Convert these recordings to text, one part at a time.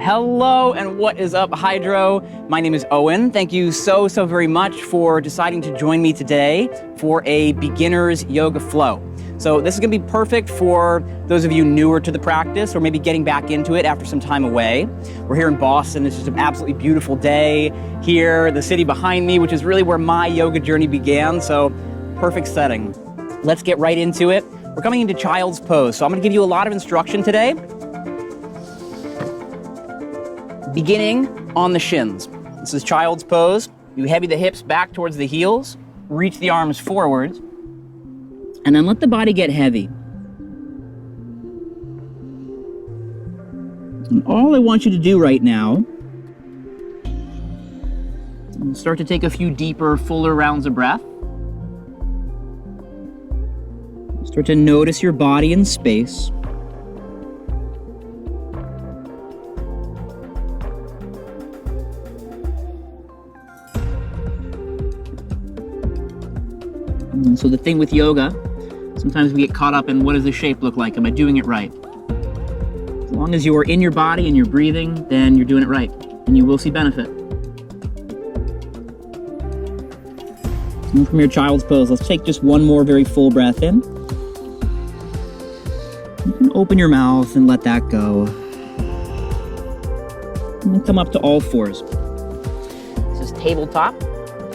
Hello and what is up, Hydrow? My name is Owen. Thank you so very much for deciding to join me today for a beginner's yoga flow. So this is gonna be perfect for those of you newer to the practice or maybe getting back into it after some time away. We're here in Boston. It's just an absolutely beautiful day here, the city behind me, which is really where my yoga journey began. So perfect setting. Let's get right into it. We're coming into child's pose. So I'm gonna give you a lot of instruction today. Beginning on the shins. This is child's pose. You heavy the hips back towards the heels, reach the arms forwards, and then let the body get heavy. And all I want you to do right now is start to take a few deeper, fuller rounds of breath. Start to notice your body in space. And so the thing with yoga, sometimes we get caught up in what does the shape look like? Am I doing it right? As long as you are in your body and you're breathing, then you're doing it right, and you will see benefit. So from your child's pose, let's take just one more very full breath in. You can open your mouth and let that go. And then come up to all fours. This is tabletop.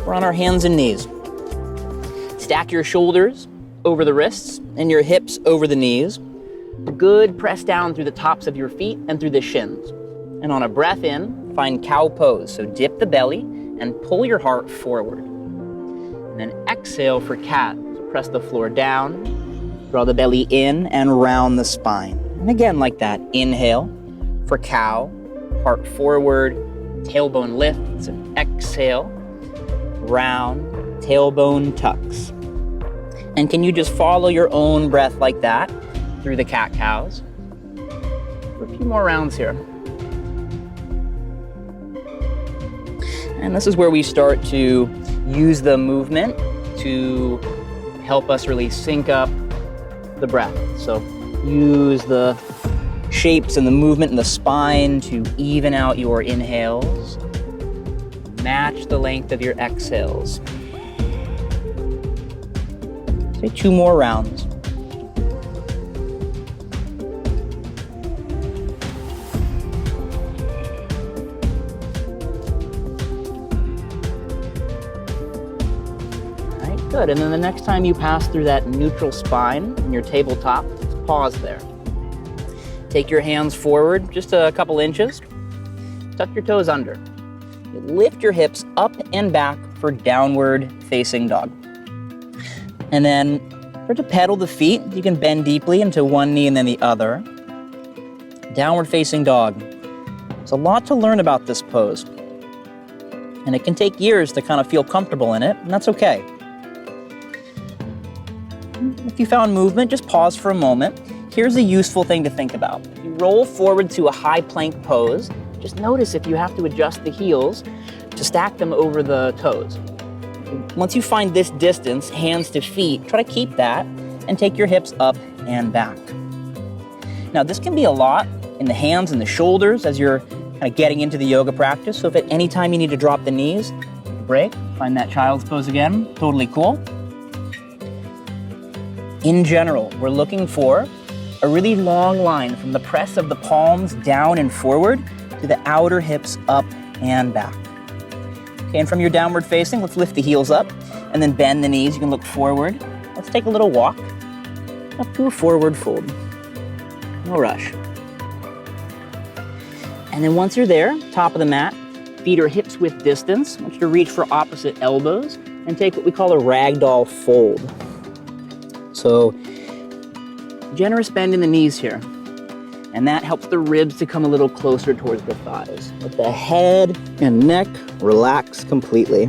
We're on our hands and knees. Stack your shoulders over the wrists and your hips over the knees. Good press down through the tops of your feet and through the shins. And on a breath in, find cow pose. So dip the belly and pull your heart forward. And then exhale for cat. So press the floor down, draw the belly in and round the spine. And again like that, inhale for cow, heart forward, tailbone lifts, and exhale, round, tailbone tucks. And can you just follow your own breath like that through the cat-cows? For a few more rounds here. And this is where we start to use the movement to help us really sync up the breath. So use the shapes and the movement in the spine to even out your inhales. Match the length of your exhales. Say 2 more rounds. All right, good. And then the next time you pass through that neutral spine in your tabletop, pause there. Take your hands forward just a couple inches. Tuck your toes under. Lift your hips up and back for downward facing dog. And then start to pedal the feet. You can bend deeply into one knee and then the other. Downward facing dog. There's a lot to learn about this pose. And it can take years to kind of feel comfortable in it, and that's okay. If you found movement, just pause for a moment. Here's a useful thing to think about. If you roll forward to a high plank pose, just notice if you have to adjust the heels to stack them over the toes. Once you find this distance, hands to feet, try to keep that and take your hips up and back. Now this can be a lot in the hands and the shoulders as you're kind of getting into the yoga practice. So if at any time you need to drop the knees, take a break, find that child's pose again, totally cool. In general, we're looking for a really long line from the press of the palms down and forward to the outer hips up and back. Okay, and from your downward facing, let's lift the heels up and then bend the knees. You can look forward. Let's take a little walk up to a forward fold. No rush. And then once you're there, top of the mat, feet are hips width distance. I want you to reach for opposite elbows and take what we call a ragdoll fold. So, generous bend in the knees here. And that helps the ribs to come a little closer towards the thighs. Let the head and neck relax completely.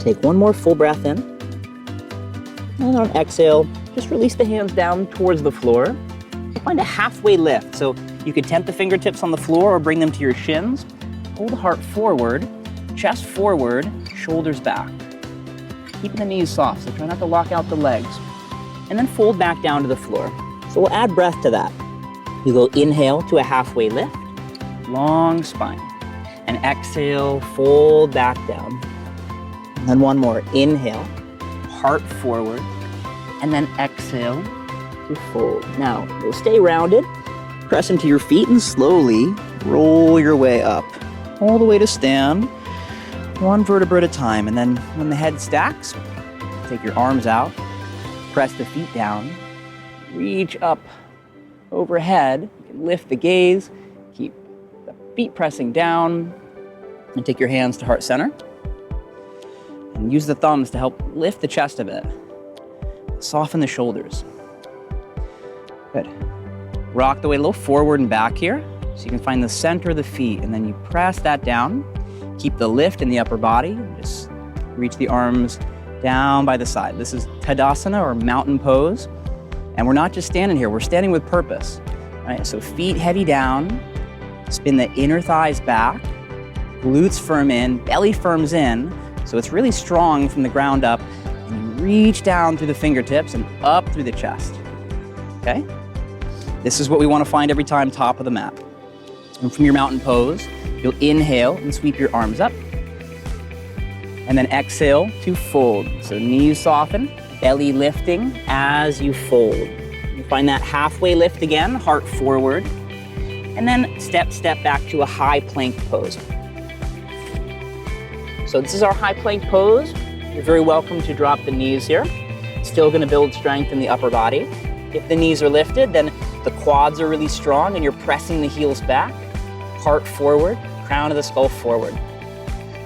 Take one more full breath in. And on exhale, just release the hands down towards the floor. Find a halfway lift. So you could tempt the fingertips on the floor or bring them to your shins. Pull the heart forward, chest forward, shoulders back. keeping the knees soft, so try not to lock out the legs. And then fold back down to the floor. So we'll add breath to that. You go inhale to a halfway lift, long spine. And exhale, fold back down. And then one more, inhale, heart forward, and then exhale to fold. Now, you'll stay rounded, press into your feet and slowly roll your way up, all the way to stand, one vertebra at a time. And then when the head stacks, take your arms out, press the feet down, reach up overhead, you can lift the gaze, keep the feet pressing down, and take your hands to heart center. And use the thumbs to help lift the chest a bit. Soften the shoulders. Good. Rock the weight a little forward and back here, so you can find the center of the feet, and then you press that down. Keep the lift in the upper body. Just reach the arms down by the side. This is Tadasana, or mountain pose. And we're not just standing here, we're standing with purpose. Right? So feet heavy down, spin the inner thighs back, glutes firm in, belly firms in, so it's really strong from the ground up, and you reach down through the fingertips and up through the chest, okay? This is what we want to find every time, top of the mat. And from your mountain pose, you'll inhale and sweep your arms up, and then exhale to fold. So knees soften, belly lifting as you fold. You find that halfway lift again, heart forward, and then step back to a high plank pose. So this is our high plank pose. You're very welcome to drop the knees here. Still gonna build strength in the upper body. If the knees are lifted, then the quads are really strong and you're pressing the heels back, heart forward, crown of the skull forward.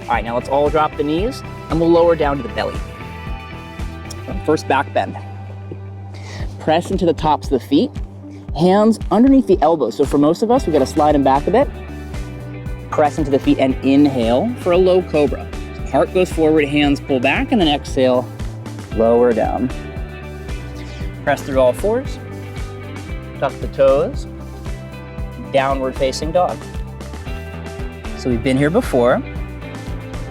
All right, now let's all drop the knees and we'll lower down to the belly. First back bend. Press into the tops of the feet, hands underneath the elbows. So for most of us, we gotta slide them back a bit. Press into the feet and inhale for a low cobra. Heart goes forward, hands pull back, and then exhale, lower down. Press through all fours, tuck the toes, downward facing dog. So we've been here before.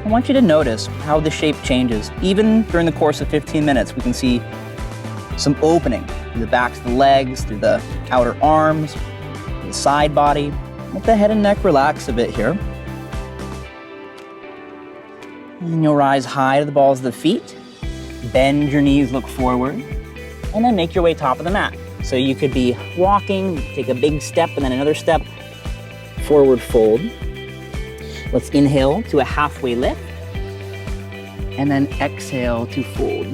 I want you to notice how the shape changes. Even during the course of 15 minutes, we can see some opening through the backs of the legs, through the outer arms, the side body. Let the head and neck relax a bit here. And you'll rise high to the balls of the feet. Bend your knees, look forward, and then make your way top of the mat. So you could be walking, take a big step and then another step, forward fold. Let's inhale to a halfway lift, and then exhale to fold.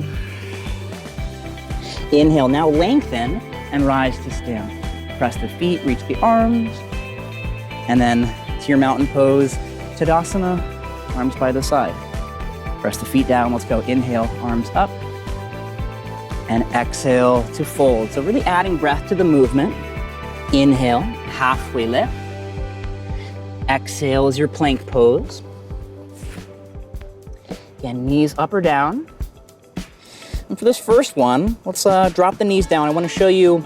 Inhale, now lengthen and rise to stand. Press the feet, reach the arms, and then to your mountain pose, Tadasana, arms by the side. Press the feet down, let's go. Inhale, arms up, and exhale to fold. So really adding breath to the movement. Inhale, halfway lift. Exhale is your plank pose. Again, knees up or down. And for this first one, let's drop the knees down. I want to show you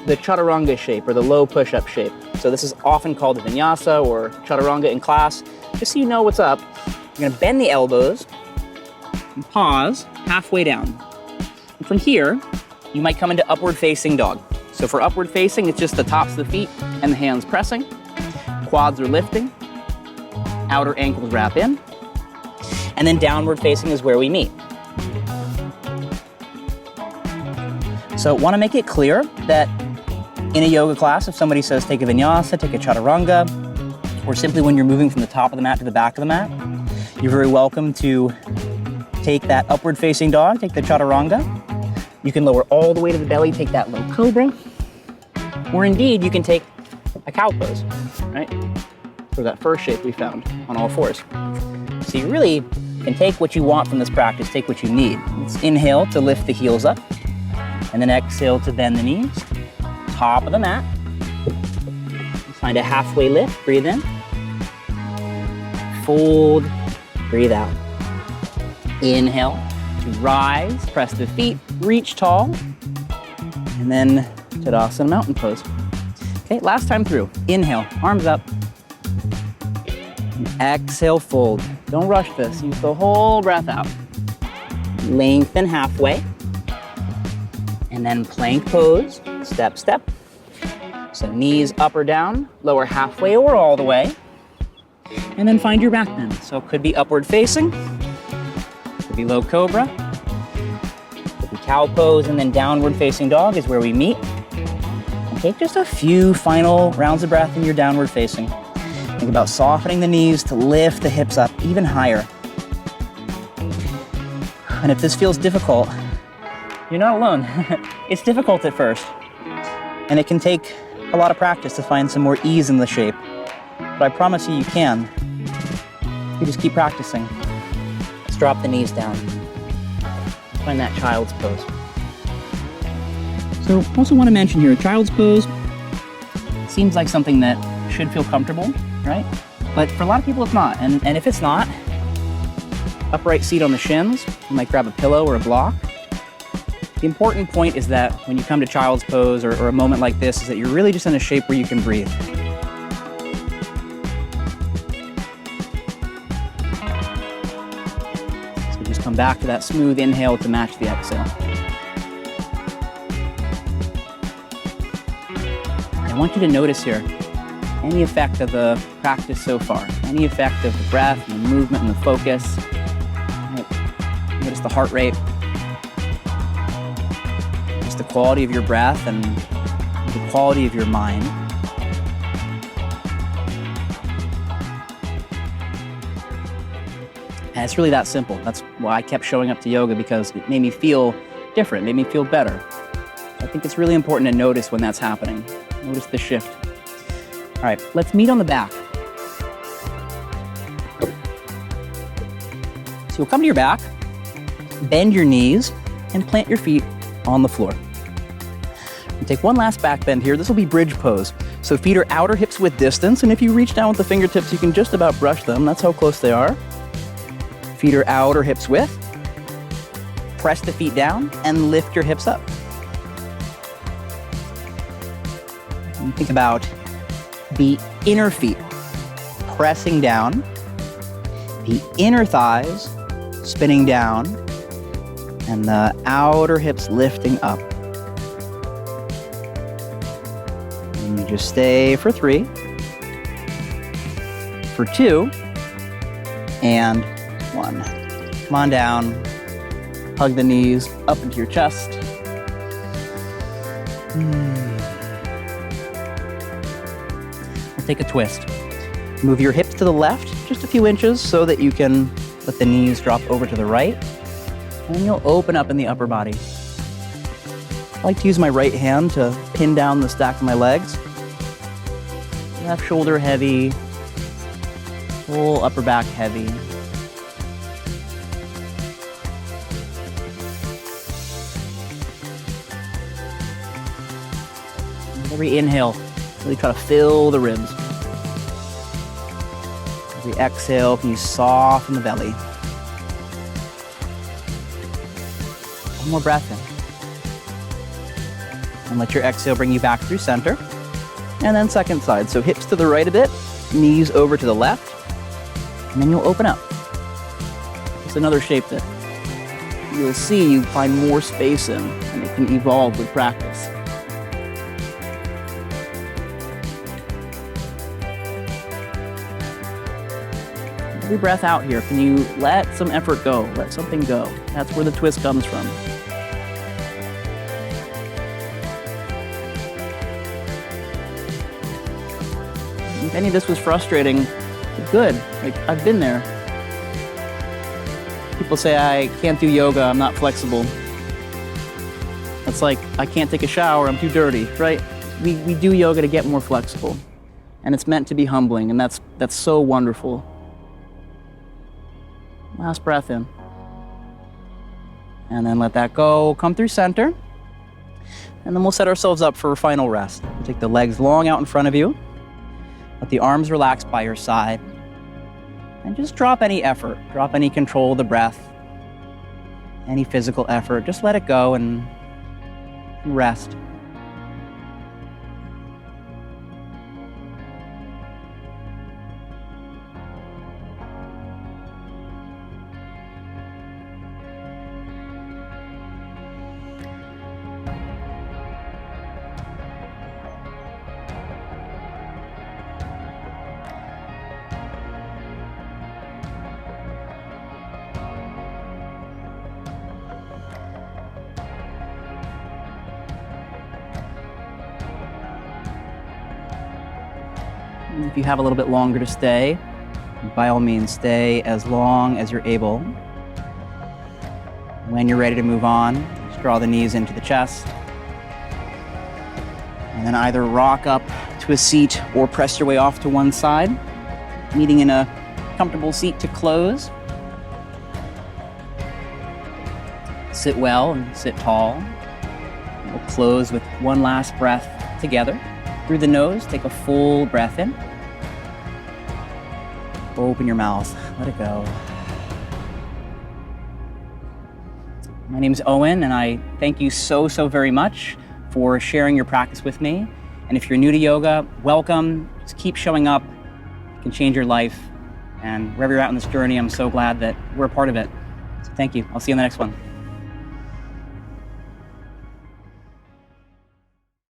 the chaturanga shape, or the low push-up shape. So this is often called a vinyasa or chaturanga in class. Just so you know what's up, you're gonna bend the elbows and pause halfway down. And from here, you might come into upward facing dog. So for upward facing, it's just the tops of the feet and the hands pressing. Quads are lifting, outer ankles wrap in, and then downward facing is where we meet. So want to make it clear that in a yoga class, if somebody says take a vinyasa, take a chaturanga, or simply when you're moving from the top of the mat to the back of the mat, you're very welcome to take that upward facing dog, take the chaturanga. You can lower all the way to the belly, take that low cobra, or indeed you can take a cow pose, right? For that first shape we found on all fours. So you really can take what you want from this practice, take what you need. Let's inhale to lift the heels up, and then exhale to bend the knees. Top of the mat. Let's find a halfway lift, breathe in. Fold, breathe out. Inhale to rise, press the feet, reach tall, and then Tadasana mountain pose. Okay, last time through. Inhale, arms up. And exhale, fold. Don't rush this. Use the whole breath out. lengthen halfway, and then plank pose, step, step. So knees up or down, lower halfway or all the way, and then find your back bend. So it could be upward facing, could be low cobra, could be cow pose, and then downward facing dog is where we meet. And take just a few final rounds of breath in your downward facing. Think about softening the knees to lift the hips up even higher. And if this feels difficult, you're not alone. It's difficult at first, and it can take a lot of practice to find some more ease in the shape. But I promise you can. You just keep practicing. Let's drop the knees down. Find that child's pose. So also want to mention here, child's pose seems like something that should feel comfortable, right? But for a lot of people it's not. And if it's not, upright seat on the shins, you might grab a pillow or a block. The important point is that when you come to child's pose or a moment like this is that you're really just in a shape where you can breathe. So just come back to that smooth inhale to match the exhale. I want you to notice here any effect of the practice so far, any effect of the breath and the movement and the focus. Notice the heart rate. The quality of your breath and the quality of your mind. And it's really that simple. That's why I kept showing up to yoga, because it made me feel different, made me feel better. I think it's really important to notice when that's happening. Notice the shift. All right, let's meet on the back. So you'll come to your back, bend your knees, and plant your feet on the floor. And take one last back bend here. This will be bridge pose. So feet are outer hips width distance, and if you reach down with the fingertips, you can just about brush them. That's how close they are. Feet are outer hips width. Press the feet down and lift your hips up. And think about the inner feet pressing down, the inner thighs spinning down, and the outer hips lifting up. And you just stay for 3, for 2, and 1. Come on down, hug the knees up into your chest. We'll take a twist. Move your hips to the left just a few inches so that you can let the knees drop over to the right. And you'll open up in the upper body. I like to use my right hand to pin down the stack of my legs. Left shoulder heavy, whole upper back heavy. And every inhale, really try to fill the ribs. Every exhale, can you soften the belly? One more breath in. And let your exhale bring you back through center. And then second side. So hips to the right a bit, knees over to the left, and then you'll open up. It's another shape that you'll see you find more space in, and it can evolve with practice. Every breath out here, can you let some effort go? Let something go. That's where the twist comes from. If any of this was frustrating, good. Like, I've been there. People say, I can't do yoga, I'm not flexible. That's like, I can't take a shower, I'm too dirty, right? We do yoga to get more flexible. And it's meant to be humbling, and that's so wonderful. Last breath in. And then let that go. Come through center. And then we'll set ourselves up for a final rest. We'll take the legs long out in front of you. Let the arms relax by your side. And just drop any effort. Drop any control of the breath. Any physical effort. Just let it go and rest. If you have a little bit longer to stay, by all means, stay as long as you're able. When you're ready to move on, just draw the knees into the chest. And then either rock up to a seat or press your way off to one side, meeting in a comfortable seat to close. Sit well and sit tall. We'll close with one last breath together. Through the nose, take a full breath in. Open your mouth, let it go. My name is Owen, and I thank you so very much for sharing your practice with me. And if you're new to yoga, welcome. Just keep showing up. It can change your life. And wherever you're at on this journey, I'm so glad that we're a part of it. So thank you. I'll see you on the next one.